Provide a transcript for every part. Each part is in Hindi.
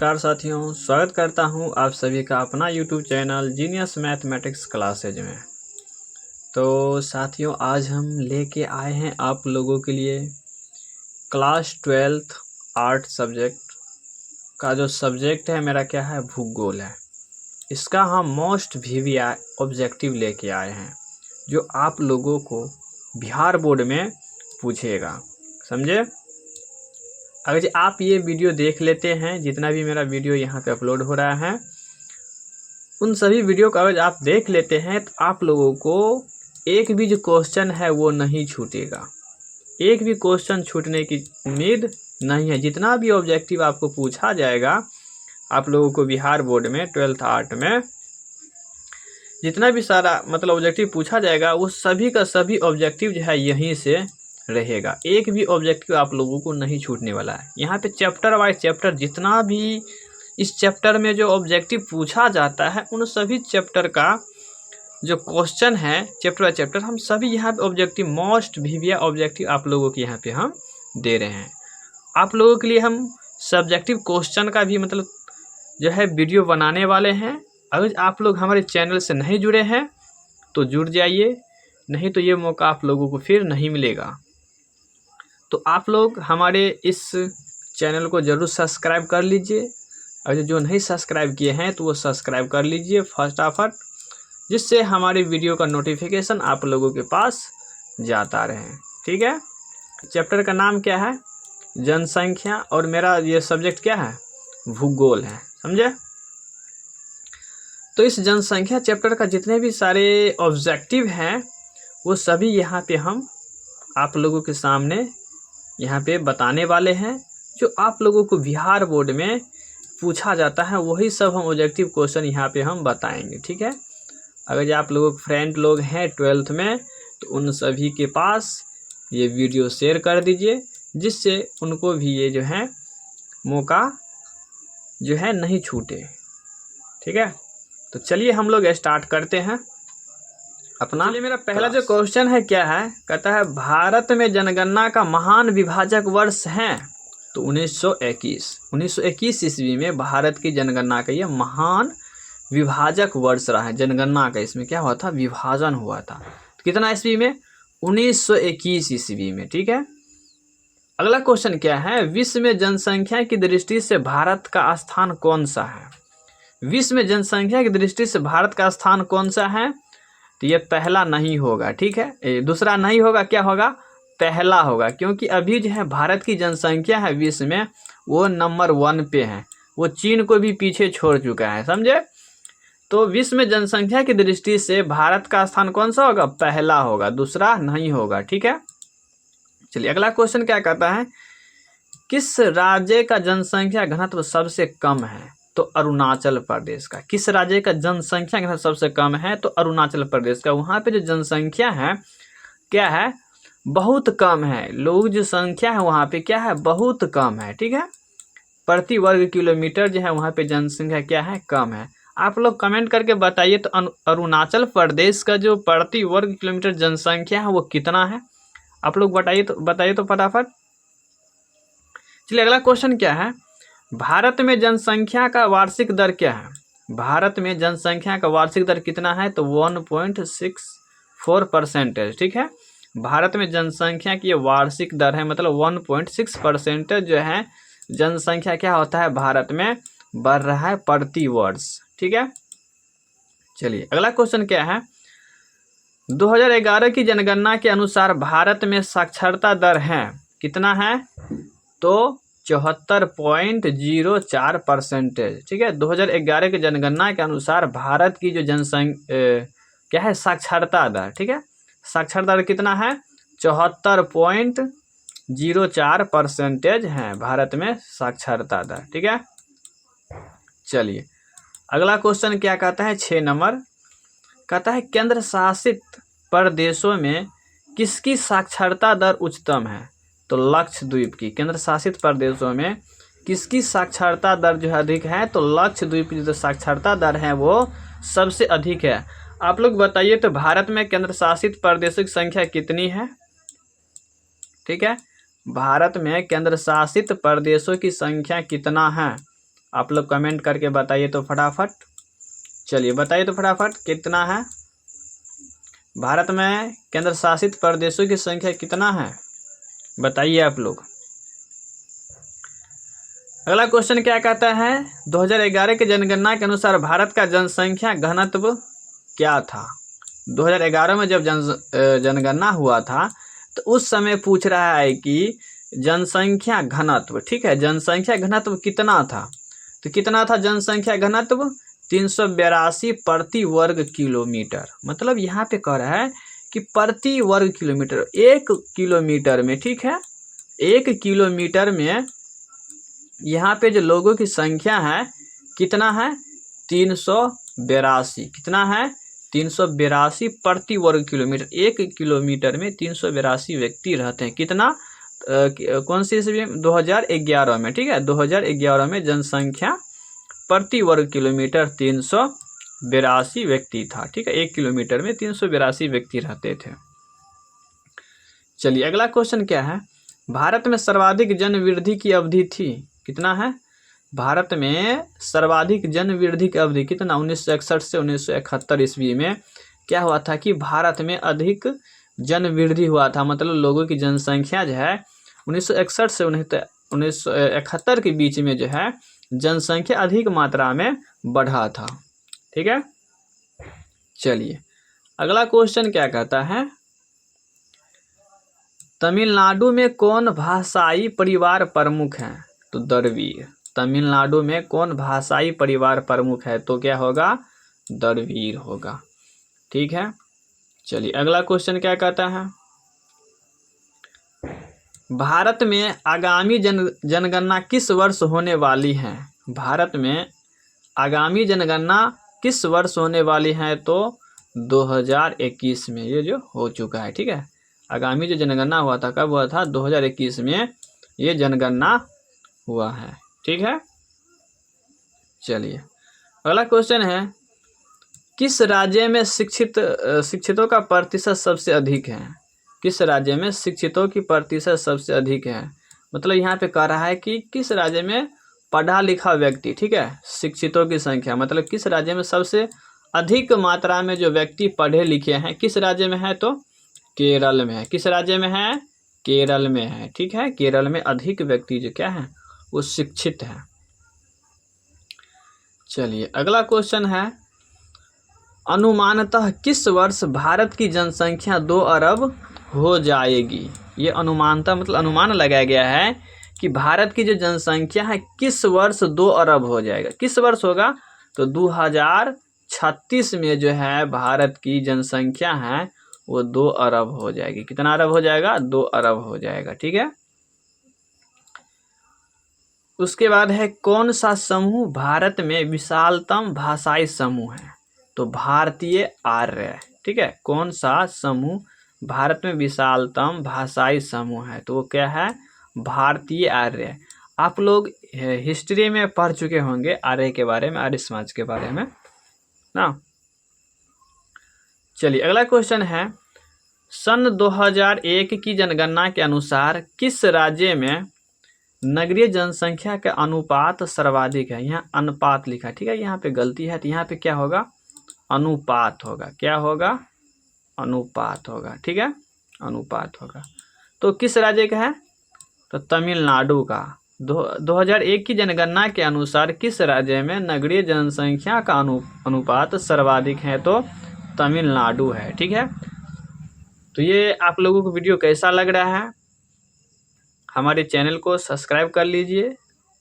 नमस्कार साथियों, स्वागत करता हूं आप सभी का अपना YouTube channel genius mathematics classes में। तो साथियों, आज हम लेके आए हैं आप लोगों के लिए क्लास 12th आर्ट सब्जेक्ट का जो सब्जेक्ट है मेरा क्या है, भूगोल है। इसका हम मोस्ट VVI ऑब्जेक्टिव लेके आए हैं जो आप लोगों को बिहार बोर्ड में पूछेगा, समझे। अगर आप ये वीडियो देख लेते हैं, जितना भी मेरा वीडियो यहाँ पे अपलोड हो रहा है, उन सभी वीडियो को अगर आप देख लेते हैं तो आप लोगों को एक भी जो क्वेश्चन है वो नहीं छूटेगा। एक भी क्वेश्चन छूटने की उम्मीद नहीं है। जितना भी ऑब्जेक्टिव आपको पूछा जाएगा आप लोगों को बिहार बोर्ड में 12th आर्ट में जितना भी सारा ऑब्जेक्टिव पूछा जाएगा वो सभी का सभी ऑब्जेक्टिव जो है यहीं से रहेगा। एक भी ऑब्जेक्टिव आप लोगों को नहीं छूटने वाला है। यहाँ पे चैप्टर वाइज चैप्टर जितना भी इस चैप्टर में जो ऑब्जेक्टिव पूछा जाता है उन सभी चैप्टर का जो क्वेश्चन है चैप्टर बाय चैप्टर हम सभी यहाँ पे ऑब्जेक्टिव मोस्ट VVI ऑब्जेक्टिव आप लोगों के यहाँ पे हम दे रहे हैं। आप लोगों के लिए हम सब्जेक्टिव क्वेश्चन का भी जो है वीडियो बनाने वाले हैं। अगर आप लोग हमारे चैनल से नहीं जुड़े हैं तो जुड़ जाइए, नहीं तो ये मौका आप लोगों को फिर नहीं मिलेगा। तो आप लोग हमारे इस चैनल को ज़रूर सब्सक्राइब कर लीजिए। अगर जो नहीं सब्सक्राइब किए हैं तो वो सब्सक्राइब कर लीजिए फटाफट, जिससे हमारे वीडियो का नोटिफिकेशन आप लोगों के पास जाता रहे। ठीक है। चैप्टर का नाम क्या है, जनसंख्या, और मेरा ये सब्जेक्ट क्या है, भूगोल है, समझे। तो इस जनसंख्या चैप्टर का जितने भी सारे ऑब्जेक्टिव हैं वो सभी यहाँ पे हम आप लोगों के सामने यहाँ पे बताने वाले हैं। जो आप लोगों को बिहार बोर्ड में पूछा जाता है वही सब हम ऑब्जेक्टिव क्वेश्चन यहाँ पे हम बताएंगे। ठीक है। अगर आप लोगों फ्रेंड लोग हैं 12th में तो उन सभी के पास ये वीडियो शेयर कर दीजिए, जिससे उनको भी ये जो है मौका जो है नहीं छूटे। ठीक है। तो चलिए हम लोग स्टार्ट करते हैं अपना। चलिए, मेरा पहला जो क्वेश्चन है क्या है, कहता है भारत में जनगणना का महान विभाजक वर्ष है तो 1921 ईस्वी में भारत की जनगणना का यह महान विभाजक वर्ष रहा है। जनगणना का इसमें क्या हुआ था, विभाजन हुआ था। तो कितना ईस्वी में, 1921 ईस्वी में। ठीक है। अगला क्वेश्चन क्या है, विश्व में जनसंख्या की दृष्टि से भारत का स्थान कौन सा है। विश्व में जनसंख्या की दृष्टि से भारत का स्थान कौन सा है, तो ये पहला नहीं होगा। ठीक है। दूसरा नहीं होगा, क्या होगा, पहला होगा। क्योंकि अभी जो है भारत की जनसंख्या है विश्व में वो नंबर 1 पे है, वो चीन को भी पीछे छोड़ चुका है, समझे। तो विश्व में जनसंख्या की दृष्टि से भारत का स्थान कौन सा होगा, पहला होगा, दूसरा नहीं होगा। ठीक है। चलिए अगला क्वेश्चन क्या कहता है, किस राज्य का जनसंख्या घनत्व सबसे कम है, तो अरुणाचल प्रदेश का। किस राज्य का जनसंख्या घनत्व सबसे कम है, तो अरुणाचल प्रदेश का। वहाँ पे जो जनसंख्या है क्या है, बहुत कम है। लोग जो संख्या है वहाँ पे क्या है, बहुत कम है। ठीक है। प्रति वर्ग किलोमीटर जो है वहाँ पे जनसंख्या क्या है, कम है। आप लोग कमेंट करके बताइए तो अरुणाचल प्रदेश का जो प्रति वर्ग किलोमीटर जनसंख्या है वो कितना है, आप लोग बताइए तो फटाफट। चलिए अगला क्वेश्चन क्या है, भारत में जनसंख्या का वार्षिक दर क्या है। भारत में जनसंख्या का वार्षिक दर कितना है, तो 1.64% है। ठीक है। भारत में जनसंख्या की वार्षिक दर है, 1.6% जो है जनसंख्या क्या होता है भारत में बढ़ रहा है प्रति वर्ष। ठीक है। चलिए अगला क्वेश्चन क्या है, 2011 की जनगणना के अनुसार भारत में साक्षरता दर है, कितना है, तो 74.04%। ठीक है। 2011 की जनगणना के अनुसार भारत की जो जनसंख्या क्या है, साक्षरता दर। ठीक है। साक्षरता दर कितना है, 74.04% है भारत में साक्षरता दर। ठीक है। चलिए अगला क्वेश्चन क्या कहता है, 6 नंबर, कहता है केंद्र शासित प्रदेशों में किसकी साक्षरता दर उच्चतम है, तो लक्षद्वीप की। केंद्र शासित प्रदेशों में किसकी साक्षरता दर जो है अधिक है, तो लक्षद्वीप की जो साक्षरता दर है वो सबसे अधिक है। आप लोग बताइए तो भारत में केंद्र शासित प्रदेशों की संख्या कितनी है। ठीक है। भारत में केंद्र शासित प्रदेशों की संख्या कितना है, आप लोग कमेंट करके बताइए तो फटाफट। चलिए बताइए तो फटाफट कितना है। भारत में केंद्र शासित प्रदेशों की संख्या कितना है, बताइए आप लोग। अगला क्वेश्चन क्या कहता है, 2011 की जनगणना के अनुसार भारत का जनसंख्या घनत्व क्या था। 2011 में जब जनगणना हुआ था तो उस समय पूछ रहा है कि जनसंख्या घनत्व, ठीक है, जनसंख्या घनत्व कितना था। तो कितना था जनसंख्या घनत्व, 382 प्रति वर्ग किलोमीटर। मतलब यहाँ पे कह रहा है कि प्रति वर्ग किलोमीटर, 1 किलोमीटर में, ठीक है, 1 किलोमीटर में यहाँ पे जो लोगों की संख्या है कितना है, 382। कितना है, 382 प्रति वर्ग किलोमीटर। 1 किलोमीटर में 382 व्यक्ति रहते हैं। कितना, कौन सी ईस्वी में, 2011 में, ठीक है, 2011 में जनसंख्या प्रति वर्ग किलोमीटर 382 व्यक्ति था, ठीक है, 1 किलोमीटर में 382 व्यक्ति रहते थे। चलिए अगला क्वेश्चन क्या है, भारत में सर्वाधिक जन वृद्धि की अवधि थी, कितना है, भारत में सर्वाधिक जन वृद्धि की अवधि कितना, 1961 से 1971 ईस्वी में क्या हुआ था कि भारत में अधिक जन वृद्धि हुआ था। मतलब लोगों की जनसंख्या जो है 1961 से 1971 के बीच में जो है जनसंख्या अधिक मात्रा में बढ़ा था, ठीक है। चलिए अगला क्वेश्चन क्या कहता है, तमिलनाडु में कौन भाषाई परिवार प्रमुख है। तो द्रविड़। तमिलनाडु में कौन भाषाई परिवार प्रमुख है, तो क्या होगा, द्रविड़ होगा, ठीक है। चलिए अगला क्वेश्चन क्या कहता है, भारत में आगामी जनगणना किस वर्ष होने वाली है। भारत में आगामी जनगणना किस वर्ष होने वाली है, तो 2021 में ये जो हो चुका है, ठीक है। आगामी जो जनगणना हुआ था, कब हुआ था, 2021 में ये जनगणना हुआ है, ठीक है। चलिए अगला क्वेश्चन है, किस राज्य में शिक्षितों का प्रतिशत सबसे अधिक है। किस राज्य में शिक्षितों की प्रतिशत सबसे अधिक है। मतलब यहाँ पे कह रहा है कि किस राज्य में पढ़ा लिखा व्यक्ति, ठीक है, शिक्षितों की संख्या, मतलब किस राज्य में सबसे अधिक मात्रा में जो व्यक्ति पढ़े लिखे हैं, किस राज्य में है, तो केरल में है। किस राज्य में है, केरल में है, ठीक है। केरल में अधिक व्यक्ति जो क्या है, वो शिक्षित है। चलिए अगला क्वेश्चन है, अनुमानतः किस वर्ष भारत की जनसंख्या 2 अरब हो जाएगी। ये अनुमानतः मतलब अनुमान लगाया गया है कि भारत की जो जनसंख्या है किस वर्ष 2 अरब हो जाएगा। किस वर्ष होगा, तो 2036 में जो है भारत की जनसंख्या है वो 2 अरब हो जाएगी। कितना अरब हो जाएगा, 2 अरब हो जाएगा, ठीक है। उसके बाद है, कौन सा समूह भारत में विशालतम भाषाई समूह है। तो भारतीय आर्य, ठीक है। कौन सा समूह भारत में विशालतम भाषाई समूह है, तो वो क्या है, भारतीय आर्य। आप लोग हिस्ट्री में पढ़ चुके होंगे आर्य के बारे में, आर्य समाज के बारे में ना। चलिए अगला क्वेश्चन है, सन 2001 की जनगणना के अनुसार किस राज्य में नगरीय जनसंख्या का अनुपात सर्वाधिक है। यहाँ अनुपात लिखा है, ठीक है, यहाँ पे गलती है, तो यहाँ पे क्या होगा, अनुपात होगा। क्या होगा, अनुपात होगा, ठीक है, अनुपात होगा। तो किस राज्य का है, तो तमिलनाडु का। 2001 की जनगणना के अनुसार किस राज्य में नगरीय जनसंख्या का अनुपात सर्वाधिक है, तो तमिलनाडु है, ठीक है। तो ये आप लोगों को वीडियो कैसा लग रहा है, हमारे चैनल को सब्सक्राइब कर लीजिए,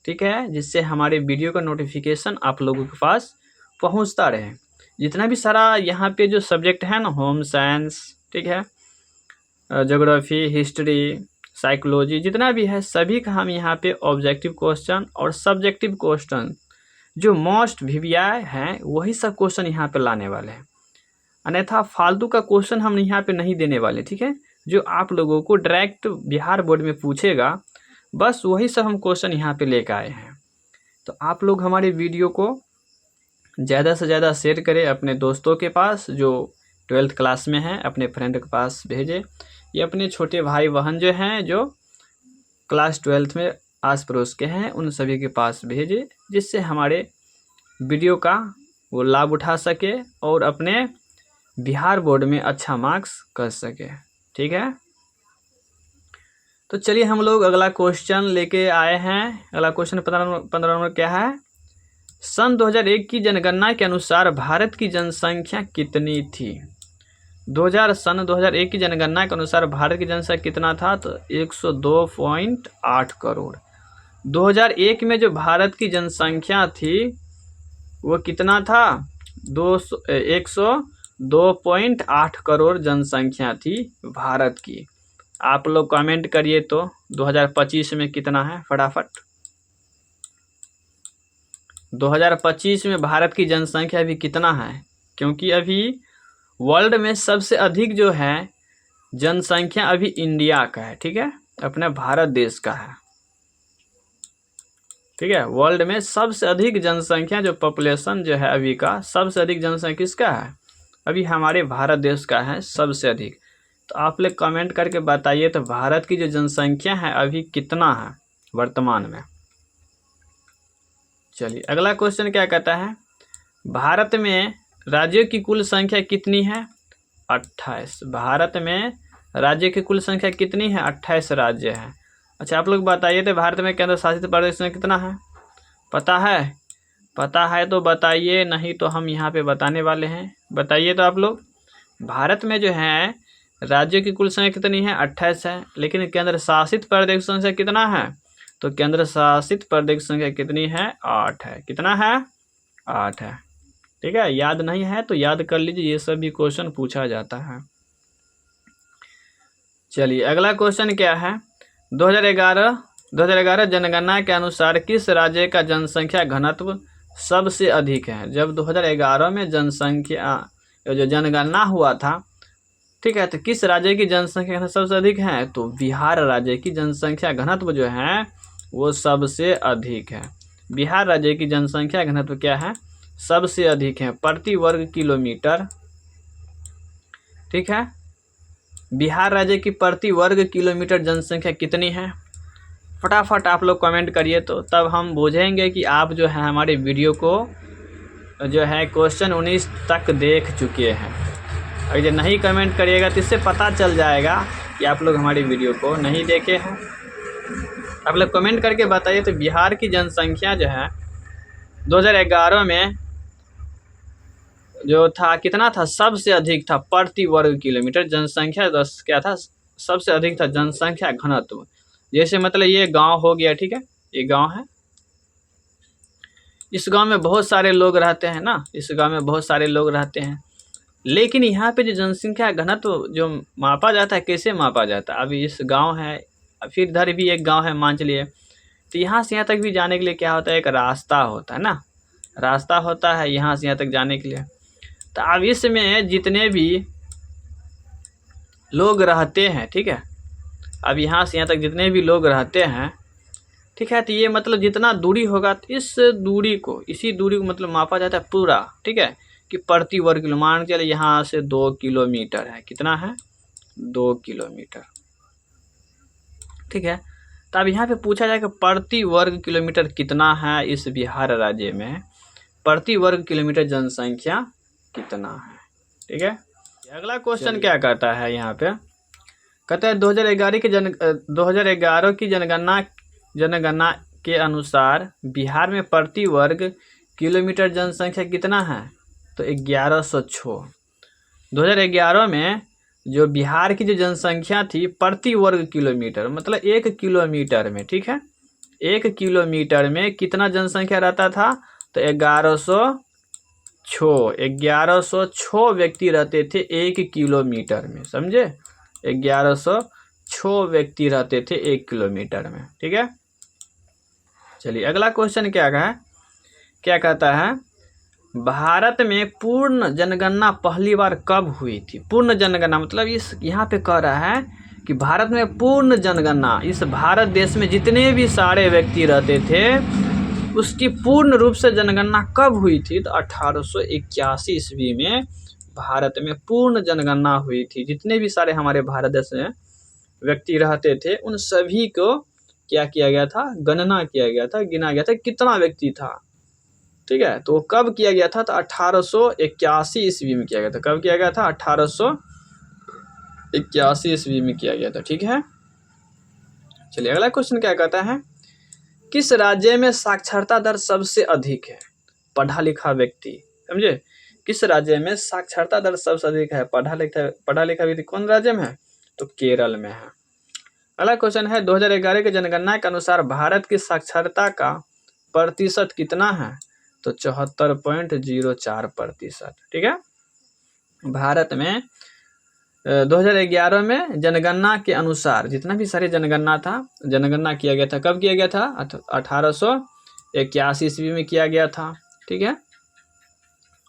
ठीक है, जिससे हमारे वीडियो का नोटिफिकेशन आप लोगों के पास पहुंचता रहे। जितना भी सारा यहाँ पे जो सब्जेक्ट है ना, होम साइंस, ठीक है, ज्योग्राफी, हिस्ट्री, साइकोलॉजी, जितना भी है सभी का हम यहाँ पे ऑब्जेक्टिव क्वेश्चन और सब्जेक्टिव क्वेश्चन जो मोस्ट वीवीआई हैं वही सब क्वेश्चन यहाँ पे लाने वाले हैं। अन्यथा फालतू का क्वेश्चन हम यहाँ पे नहीं देने वाले, ठीक है। जो आप लोगों को डायरेक्ट बिहार बोर्ड में पूछेगा बस वही सब हम क्वेश्चन यहाँ पे लेकर आए हैं। तो आप लोग हमारे वीडियो को ज़्यादा से ज़्यादा शेयर करें अपने दोस्तों के पास जो 12th क्लास में हैं, अपने फ्रेंड के पास भेजें, या अपने छोटे भाई बहन जो हैं जो क्लास 12th में आस पड़ोस के हैं उन सभी के पास भेजें, जिससे हमारे वीडियो का वो लाभ उठा सके और अपने बिहार बोर्ड में अच्छा मार्क्स कर सके। ठीक है, तो चलिए हम लोग अगला क्वेश्चन लेके आए हैं। अगला क्वेश्चन 15 नंबर क्या है? सन 2001 की जनगणना के अनुसार भारत की जनसंख्या कितनी थी? सन 2001 की जनगणना के अनुसार भारत की जनसंख्या कितना था? तो 102.8 करोड़। 2001 में जो भारत की जनसंख्या थी वो कितना था? 102.8 करोड़ जनसंख्या थी भारत की। आप लोग कमेंट करिए तो 2025 में कितना है फटाफट। 2025 में भारत की जनसंख्या अभी कितना है? क्योंकि अभी वर्ल्ड में सबसे अधिक जो है जनसंख्या अभी इंडिया का है। ठीक है, अपने भारत देश का है। ठीक है, वर्ल्ड में सबसे अधिक जनसंख्या जो पॉपुलेशन जो है अभी का सबसे अधिक जनसंख्या किसका है? अभी हमारे भारत देश का है सबसे अधिक। तो आप लोग कमेंट करके बताइए तो भारत की जो जनसंख्या है अभी कितना है वर्तमान में। चलिए अगला क्वेश्चन क्या कहता है? भारत में राज्यों की कुल संख्या कितनी है? 28। भारत में राज्य की कुल संख्या कितनी है? 28 राज्य है। अच्छा आप लोग बताइए तो भारत में केंद्र शासित प्रदेश में कितना है? पता है? पता है तो बताइए, नहीं तो हम यहाँ पे बताने वाले हैं। बताइए तो आप लोग। भारत में जो है राज्यों की कुल संख्या कितनी है? 28 है। लेकिन केंद्र शासित प्रदेश की संख्या कितना है? तो केंद्र शासित प्रदेश की संख्या कितनी है? 8 है। कितना है? 8 है। ठीक है, याद नहीं है तो याद कर लीजिए, ये सब भी क्वेश्चन पूछा जाता है। चलिए अगला क्वेश्चन क्या है? 2011 जनगणना के अनुसार किस राज्य का जनसंख्या घनत्व सबसे अधिक है? जब 2011 में जनसंख्या जो जनगणना हुआ था, ठीक है, तो किस राज्य की जनसंख्या घनत्व सबसे अधिक है? तो बिहार राज्य की जनसंख्या घनत्व जो है वो सबसे अधिक है। बिहार राज्य की जनसंख्या घनत्व क्या है? सबसे अधिक है प्रति वर्ग किलोमीटर। ठीक है, बिहार राज्य की प्रति वर्ग किलोमीटर जनसंख्या कितनी है? फटाफट आप लोग कमेंट करिए तो तब हम बूझेंगे कि आप जो है हमारे वीडियो को जो है क्वेश्चन 19 तक देख चुके हैं। अगर नहीं कमेंट करिएगा तो इससे पता चल जाएगा कि आप लोग हमारी वीडियो को नहीं देखे हैं। आप लोग कमेंट करके बताइए तो बिहार की जनसंख्या जो है 2011 में जो था कितना था? सबसे अधिक था प्रति वर्ग किलोमीटर जनसंख्या। क्या था? सबसे अधिक था जनसंख्या घनत्व। जैसे मतलब ये गांव हो गया, ठीक है, ये गांव है, इस गांव में बहुत सारे लोग रहते हैं ना, इस गांव में बहुत सारे लोग रहते हैं, लेकिन यहाँ पे जो जनसंख्या घनत्व जो मापा जाता है, कैसे मापा जाता है? अभी इस गांव है, फिर इधर भी एक गांव है मान चलिए, तो यहाँ से यहाँ तक भी जाने के लिए क्या होता है? एक रास्ता होता है ना, रास्ता होता है यहाँ से यहाँ तक जाने के लिए। तो अब इसमें जितने भी लोग रहते हैं, ठीक है, अब यहाँ से यहाँ तक जितने भी लोग रहते हैं, ठीक है, तो ये मतलब जितना दूरी होगा तो इस दूरी को, इसी दूरी को मतलब मापा जाता है पूरा। ठीक है, कि प्रति वर्ग किलो, मान चलिए यहाँ से 2 किलोमीटर है। कितना है? 2 किलोमीटर। ठीक है, तो अब यहाँ पे पूछा जाएगा प्रति वर्ग किलोमीटर कितना है इस बिहार राज्य में, प्रति वर्ग किलोमीटर जनसंख्या कितना है। ठीक है, अगला क्वेश्चन क्या कहता है यहाँ पे? कहता है 2011 की जनगणना के अनुसार बिहार में प्रति वर्ग किलोमीटर जनसंख्या कितना है? तो 1106। 2011 में जो बिहार की जो जनसंख्या थी प्रति वर्ग किलोमीटर, मतलब 1 किलोमीटर में, ठीक है, 1 किलोमीटर में कितना जनसंख्या रहता था? तो 1106 व्यक्ति रहते थे 1 किलोमीटर में। समझे? 1106 व्यक्ति रहते थे 1 किलोमीटर में। ठीक है, चलिए अगला क्वेश्चन क्या कहता है? भारत में पूर्ण जनगणना पहली बार कब हुई थी? पूर्ण जनगणना मतलब इस यहाँ पे कह रहा है कि भारत में पूर्ण जनगणना, इस भारत देश में जितने भी सारे व्यक्ति रहते थे उसकी पूर्ण रूप से जनगणना कब हुई थी? तो 1881 ईस्वी में भारत में पूर्ण जनगणना हुई थी। जितने भी सारे हमारे भारत देश में व्यक्ति रहते थे उन सभी को क्या किया गया था, गणना किया गया था, गिना गया था कितना व्यक्ति था। ठीक है, तो कब किया गया था, तो 1881 ईस्वी में किया गया था। कब किया गया था, 1881 ईस्वी में किया गया था। ठीक है, चलिए अगला क्वेश्चन क्या कहता है, किस राज्य में साक्षरता दर सबसे अधिक है, पढ़ा लिखा व्यक्ति, समझे, किस राज्य में साक्षरता दर सबसे अधिक है, पढ़ा लिखा व्यक्ति कौन राज्य में है, तो केरल में है। अगला क्वेश्चन है 2011 की जनगणना के अनुसार भारत की साक्षरता का प्रतिशत कितना है, तो 74.04%। ठीक है, भारत में 2011 में जनगणना के अनुसार जितना भी सारे जनगणना किया गया था, कब किया गया था, 1881 ईस्वी में किया गया था। ठीक है,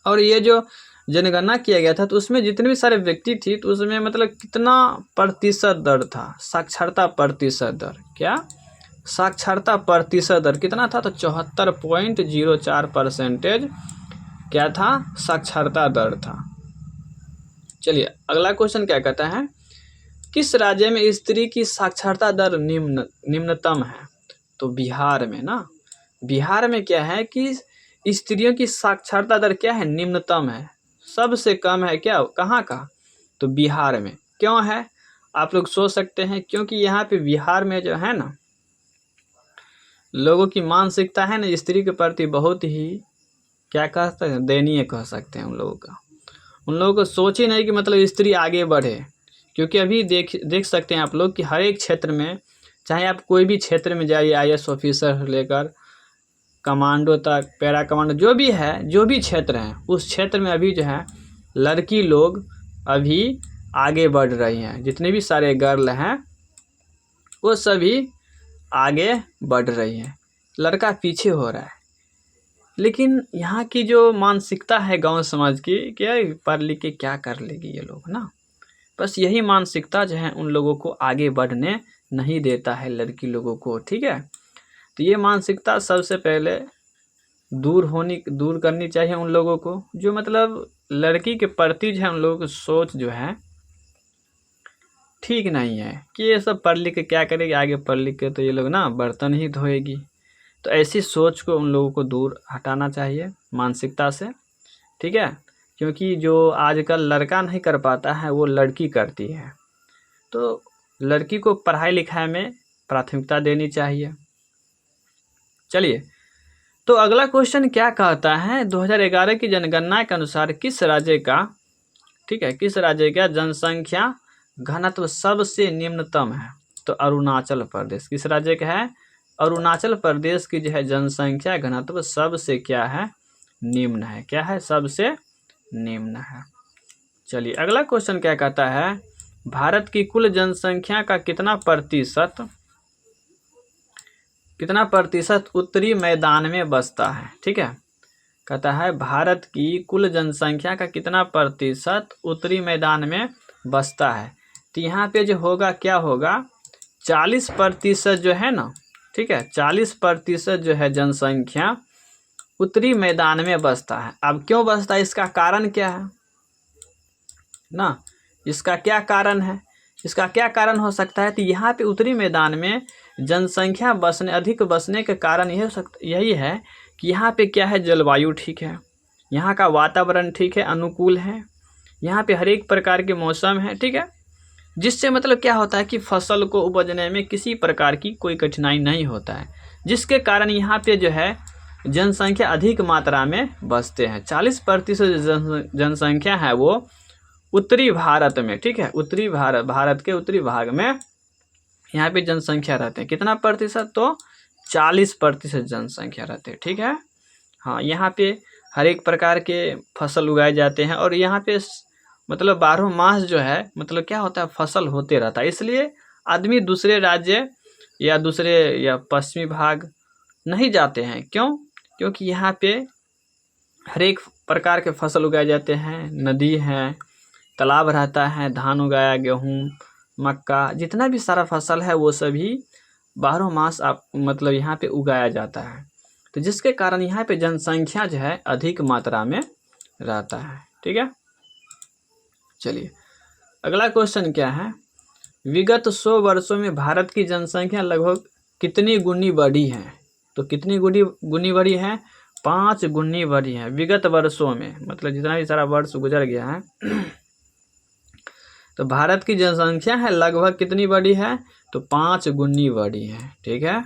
और ये जो जनगणना किया गया था तो उसमें जितने भी सारे व्यक्ति थी तो उसमें मतलब कितना प्रतिशत दर था, साक्षरता प्रतिशत दर, क्या साक्षरता प्रतिशत दर कितना था, तो 74.04% क्या था, साक्षरता दर था। चलिए अगला क्वेश्चन क्या कहता है, किस राज्य में स्त्री की साक्षरता दर निम्नतम है, तो बिहार में ना, बिहार में क्या है कि स्त्रियों की साक्षरता दर क्या है, निम्नतम है, सबसे कम है क्या, कहाँ का, तो बिहार में। क्यों है, आप लोग सोच सकते हैं, क्योंकि यहाँ पे बिहार में जो है ना, लोगों की मानसिकता है ना स्त्री के प्रति बहुत ही क्या कह सकते हैं, दयनीय कह सकते हैं। उन लोगों को सोच ही नहीं कि मतलब स्त्री आगे बढ़े, क्योंकि अभी देख सकते हैं आप लोग कि हर एक क्षेत्र में, चाहे आप कोई भी क्षेत्र में जाइए, IAS ऑफिसर लेकर कमांडो तक, पैरा कमांडो, जो भी है, जो भी क्षेत्र है, उस क्षेत्र में अभी जो है लड़की लोग अभी आगे बढ़ रही हैं। जितने भी सारे गर्ल हैं वो सभी आगे बढ़ रही हैं, लड़का पीछे हो रहा है। लेकिन यहाँ की जो मानसिकता है गांव समाज की, क्या पढ़ लिख के क्या कर लेगी ये लोग ना, बस यही मानसिकता जो है उन लोगों को आगे बढ़ने नहीं देता है, लड़की लोगों को। ठीक है, तो ये मानसिकता सबसे पहले दूर करनी चाहिए उन लोगों को, जो मतलब लड़की के प्रति जो है उन लोगों की सोच जो है ठीक नहीं है, कि ये सब पढ़ लिख के क्या करेगी, आगे पढ़ लिख के तो ये लोग ना बर्तन ही धोएगी। तो ऐसी सोच को उन लोगों को दूर हटाना चाहिए मानसिकता से। ठीक है, क्योंकि जो आजकल लड़का नहीं कर पाता है वो लड़की करती है, तो लड़की को पढ़ाई लिखाई में प्राथमिकता देनी चाहिए। चलिए, तो अगला क्वेश्चन क्या कहता है, 2011 की जनगणना के अनुसार किस राज्य का, ठीक है, किस राज्य का जनसंख्या घनत्व सबसे निम्नतम है, तो अरुणाचल प्रदेश। किस राज्य का है, अरुणाचल प्रदेश की जो है जनसंख्या घनत्व सबसे क्या है, निम्न है, क्या है, सबसे निम्न है। चलिए अगला क्वेश्चन क्या कहता है, भारत की कुल जनसंख्या का कितना प्रतिशत उत्तरी मैदान में बसता है। ठीक है, कहता है भारत की कुल जनसंख्या का कितना प्रतिशत उत्तरी मैदान में बसता है, तो यहाँ पे जो होगा क्या होगा, 40% जो है ना, ठीक है, 40% जो है जनसंख्या उत्तरी मैदान में बसता है। अब क्यों बसता है, इसका कारण क्या है ना, इसका क्या कारण है, इसका क्या कारण हो सकता है, तो यहाँ पे उत्तरी मैदान में जनसंख्या अधिक बसने के कारण यही है कि यहाँ पे क्या है, जलवायु ठीक है, यहाँ का वातावरण ठीक है, अनुकूल है, यहाँ पे हर एक प्रकार के मौसम है। ठीक है, जिससे मतलब क्या होता है कि फसल को उपजने में किसी प्रकार की कोई कठिनाई नहीं होता है, जिसके कारण यहाँ पे जो है जनसंख्या अधिक मात्रा में बसते हैं। 40% जनसंख्या है वो उत्तरी भारत में। ठीक है, उत्तरी भारत के उत्तरी भाग में यहाँ पे जनसंख्या रहते हैं, कितना प्रतिशत, तो 40% जनसंख्या रहते हैं। ठीक है, हाँ, यहाँ पे हर एक प्रकार के फसल उगाए जाते हैं और यहाँ पे मतलब 12 मास जो है मतलब क्या होता है, फसल होते रहता है। इसलिए आदमी दूसरे राज्य या पश्चिमी भाग नहीं जाते हैं। क्यों, क्योंकि यहाँ पे हर एक प्रकार के फसल उगाए जाते हैं, नदी है, तालाब रहता है, धान उगाया, गेहूँ, मक्का, जितना भी सारा फसल है वो सभी 12 मास मतलब यहाँ पे उगाया जाता है, तो जिसके कारण यहाँ पे जनसंख्या जो है अधिक मात्रा में रहता है। ठीक है, चलिए अगला क्वेश्चन क्या है, विगत 100 वर्षों में भारत की जनसंख्या लगभग कितनी गुनी बढ़ी है? तो कितनी गुनी बढ़ी है? 5 गुनी बढ़ी है विगत वर्षों में, मतलब जितना भी सारा वर्ष गुजर गया है। तो भारत की जनसंख्या है लगभग कितनी बढ़ी है? तो 5 गुनी बढ़ी है। ठीक है,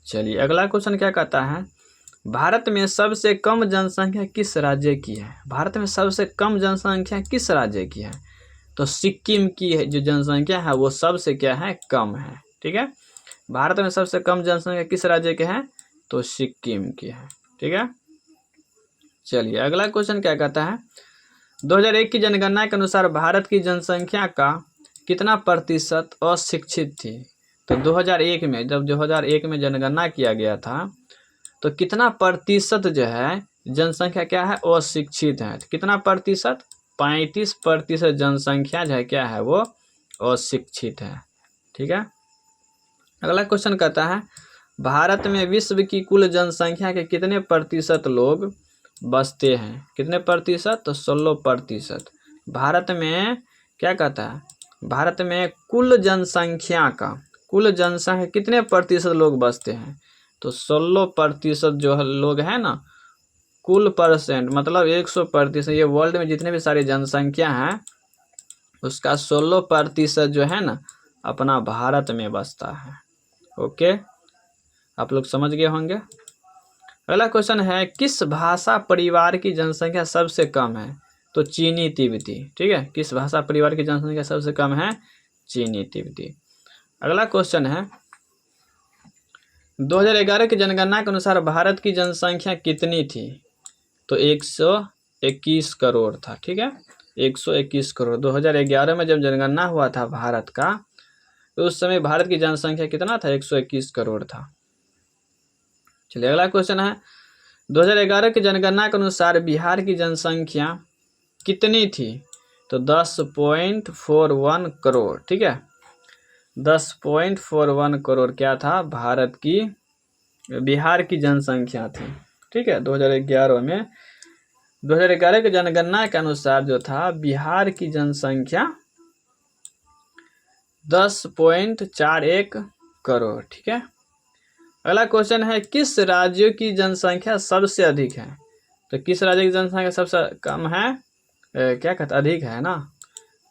चलिए अगला क्वेश्चन क्या कहता है, भारत में सबसे कम जनसंख्या किस राज्य की है? भारत में सबसे कम जनसंख्या किस राज्य की है? तो सिक्किम की है जो जनसंख्या है वो सबसे क्या है? कम है। ठीक है, भारत में सबसे कम जनसंख्या किस राज्य के है? तो सिक्किम की है। ठीक है, चलिए अगला क्वेश्चन क्या कहता है, 2001 की जनगणना के अनुसार भारत की जनसंख्या का कितना प्रतिशत अशिक्षित थी? तो 2001 में, जब 2001 में जनगणना किया गया था तो कितना प्रतिशत जो है जनसंख्या क्या है? अशिक्षित है। तो कितना प्रतिशत? 35% जनसंख्या जो है क्या है? वो अशिक्षित है। ठीक है, अगला क्वेश्चन कहता है, भारत में विश्व की कुल जनसंख्या के कितने प्रतिशत लोग बसते हैं? कितने प्रतिशत? तो 16%। भारत में क्या कहता है, भारत में कुल जनसंख्या कितने प्रतिशत लोग बसते हैं? तो 16% जो लोग हैं ना, कुल परसेंट मतलब 100%, ये वर्ल्ड में जितने भी सारी जनसंख्या है उसका 16% जो है ना अपना भारत में बसता है। ओके, आप लोग समझ गए होंगे। अगला क्वेश्चन है, किस भाषा परिवार की जनसंख्या सबसे कम है? तो चीनी तिब्बती। ठीक है, किस भाषा परिवार की जनसंख्या सबसे कम है? चीनी तिब्बती। अगला क्वेश्चन है, 2011 की जनगणना के अनुसार भारत की जनसंख्या कितनी थी? तो 121 करोड़ था। ठीक है, 121 करोड़ 2011 में जब जनगणना हुआ था भारत का, तो उस समय भारत की जनसंख्या कितना था? 121 करोड़ था। चलिए अगला क्वेश्चन है, 2011 की जनगणना के अनुसार बिहार की जनसंख्या कितनी थी? तो 10.41 करोड़। ठीक है, 10.41 करोड़ क्या था? भारत की बिहार की जनसंख्या थी। ठीक है, 2011 की जनगणना के अनुसार जो था बिहार की जनसंख्या 10.41 करोड़। ठीक है, अगला क्वेश्चन है, किस राज्य की जनसंख्या सबसे अधिक है? तो किस राज्य की जनसंख्या सबसे कम है? क्या कहते अधिक है ना?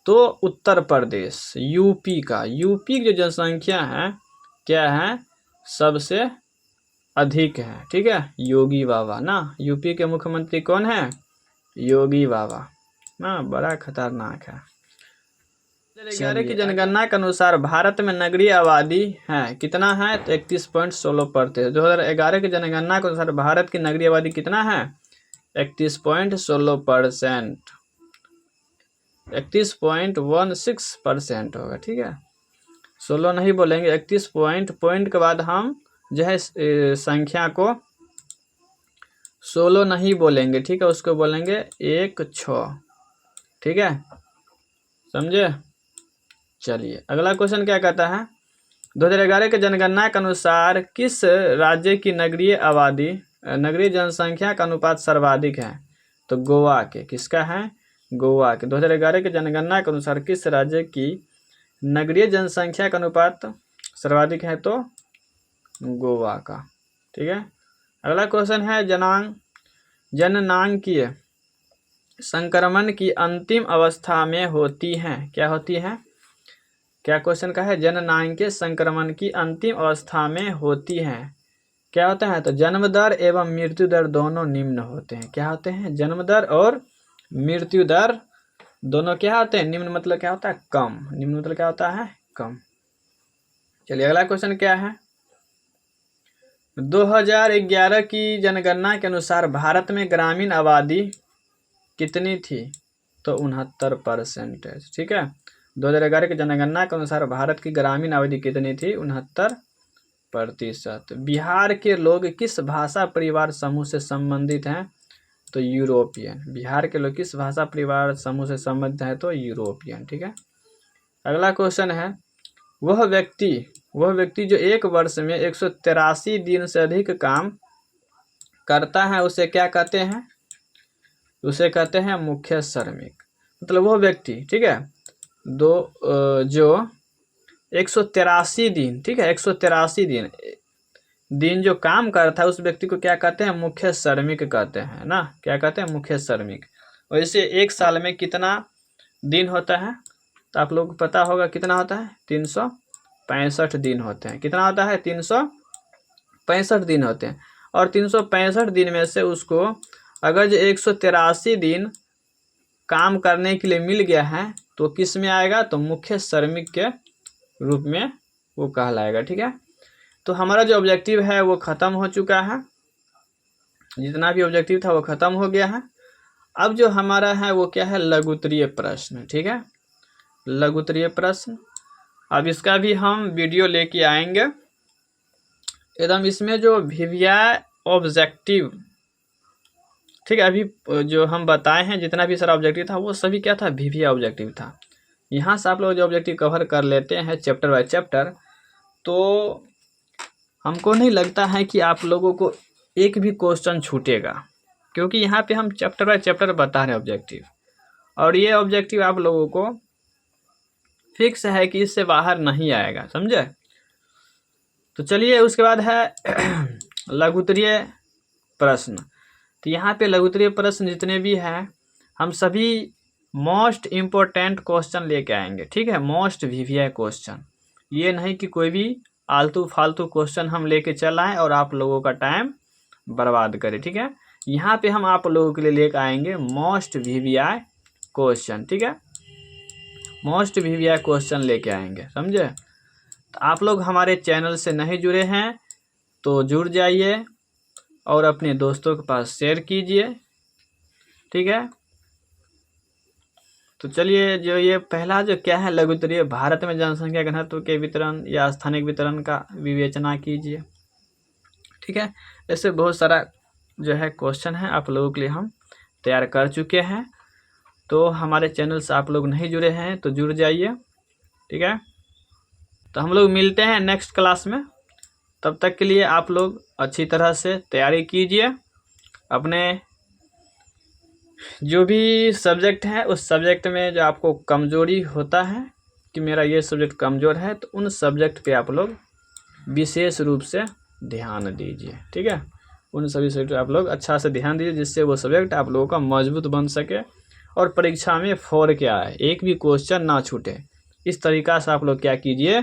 तो उत्तर प्रदेश, यूपी की जो जनसंख्या है क्या है? सबसे अधिक है। ठीक है, योगी बाबा ना, यूपी के मुख्यमंत्री कौन है? योगी बाबा ना, बड़ा खतरनाक है। 2011 की जनगणना के अनुसार भारत में नगरीय आबादी है कितना है? तो 31.16%। 2011 की जनगणना के अनुसार भारत की नगरीय आबादी कितना है? 31.16%, 31.16% होगा। ठीक है, 16 नहीं बोलेंगे, 31 पॉइंट के बाद हम जो है संख्या को 16 नहीं बोलेंगे। ठीक है, उसको बोलेंगे 16। ठीक है, समझे। चलिए अगला क्वेश्चन क्या कहता है, 2011 के जनगणना के अनुसार किस राज्य की नगरीय जनसंख्या का अनुपात सर्वाधिक है? तो गोवा के। किसका है? गोवा के। 2011 के जनगणना के अनुसार किस राज्य की नगरीय जनसंख्या का अनुपात सर्वाधिक है? तो गोवा का। ठीक है, अगला क्वेश्चन है, जननांगीय संक्रमण की अंतिम अवस्था में होती है। क्या होती है? क्या क्वेश्चन का है? जननांगीय संक्रमण की अंतिम अवस्था में होती है। क्या होता है? तो जन्म दर एवं मृत्यु दर दोनों निम्न होते हैं। क्या होते हैं? जन्म दर और मृत्यु दर दोनों क्या होते हैं? निम्न मतलब क्या होता है? कम। निम्न मतलब क्या होता है? कम। चलिए अगला क्वेश्चन क्या है, 2011 की जनगणना के अनुसार भारत में ग्रामीण आबादी कितनी थी? तो 69%। ठीक है, 2011 की जनगणना के अनुसार भारत की ग्रामीण आबादी कितनी थी? 69%। बिहार के लोग किस भाषा परिवार समूह से संबंधित हैं? तो यूरोपियन। बिहार के लोग किस भाषा परिवार समूह से संबंधित है? तो यूरोपियन। ठीक है, अगला क्वेश्चन है, वह व्यक्ति जो एक वर्ष में 183 दिन से अधिक काम करता है उसे क्या कहते हैं? उसे कहते हैं मुख्य श्रमिक। मतलब वो व्यक्ति, ठीक है, जो 183 दिन, ठीक है, 183 दिन जो काम करता है उस व्यक्ति को क्या कहते हैं, मुख्य श्रमिक कहते हैं ना, क्या कहते हैं, मुख्य श्रमिक। वैसे एक साल में कितना दिन होता है, तो आप लोगों को पता होगा कितना होता है, 365 दिन होते हैं। कितना होता है, 365 दिन होते हैं। और 365 दिन में से उसको अगर जो 183 दिन काम करने के लिए मिल गया है तो किस में आएगा, तो मुख्य श्रमिक के रूप में वो कहलाएगा। ठीक है, तो हमारा जो ऑब्जेक्टिव है वो ख़त्म हो चुका है, जितना भी ऑब्जेक्टिव था वो ख़त्म हो गया है। अब जो हमारा है वो क्या है, लघु उत्तरीय प्रश्न। ठीक है, लघु उत्तरीय प्रश्न। अब इसका भी हम वीडियो लेके आएंगे एकदम। इसमें जो वीवीआई ऑब्जेक्टिव, ठीक है, अभी जो हम बताए हैं जितना भी सारा ऑब्जेक्टिव था वो सभी क्या था, वीवीआई ऑब्जेक्टिव था। यहाँ से आप लोग जो ऑब्जेक्टिव कवर कर लेते हैं चैप्टर बाय चैप्टर, तो हमको नहीं लगता है कि आप लोगों को एक भी क्वेश्चन छूटेगा, क्योंकि यहाँ पे हम चैप्टर बाय चैप्टर बता रहे हैं ऑब्जेक्टिव, और ये ऑब्जेक्टिव आप लोगों को फिक्स है कि इससे बाहर नहीं आएगा, समझे। तो चलिए उसके बाद है लघु उत्तरीय प्रश्न। तो यहाँ पे लघु उत्तरीय प्रश्न जितने भी हैं हम सभी मोस्ट इम्पोर्टेंट क्वेश्चन लेके आएंगे। ठीक है, मोस्ट वीवीआई क्वेश्चन, ये नहीं कि कोई भी आलतू फालतू क्वेश्चन हम लेके चल आएँ और आप लोगों का टाइम बर्बाद करें। ठीक है, यहाँ पे हम आप लोगों के लिए लेके आएंगे मोस्ट वीवीआई क्वेश्चन। ठीक है, मोस्ट वीवीआई क्वेश्चन लेके आएंगे, समझे। तो आप लोग हमारे चैनल से नहीं जुड़े हैं तो जुड़ जाइए और अपने दोस्तों के पास शेयर कीजिए। ठीक है, तो चलिए जो ये पहला जो क्या है, लघु उत्तरीय, भारत में जनसंख्या घनत्व के वितरण या स्थानिक वितरण का विवेचना कीजिए। ठीक है, ऐसे बहुत सारा जो है क्वेश्चन है आप लोगों के लिए हम तैयार कर चुके हैं। तो हमारे चैनल से आप लोग नहीं जुड़े हैं तो जुड़ जाइए। ठीक है, तो हम लोग मिलते हैं नेक्स्ट क्लास में। तब तक के लिए आप लोग अच्छी तरह से तैयारी कीजिए। अपने जो भी सब्जेक्ट है उस सब्जेक्ट में जो आपको कमजोरी होता है कि मेरा ये सब्जेक्ट कमज़ोर है, तो उन सब्जेक्ट पे आप लोग विशेष रूप से ध्यान दीजिए। ठीक है, उन सभी सब्जेक्ट आप लोग अच्छा से ध्यान दीजिए, जिससे वो सब्जेक्ट आप लोगों का मजबूत बन सके और परीक्षा में 4 के आए, एक भी क्वेश्चन ना छूटे। इस तरीक़ा से आप लोग क्या कीजिए,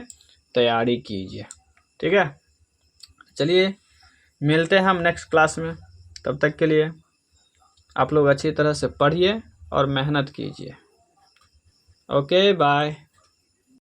तैयारी कीजिए। ठीक है, चलिए मिलते हैं हम नेक्स्ट क्लास में। तब तक के लिए आप लोग अच्छी तरह से पढ़िए और मेहनत कीजिए। Okay, bye.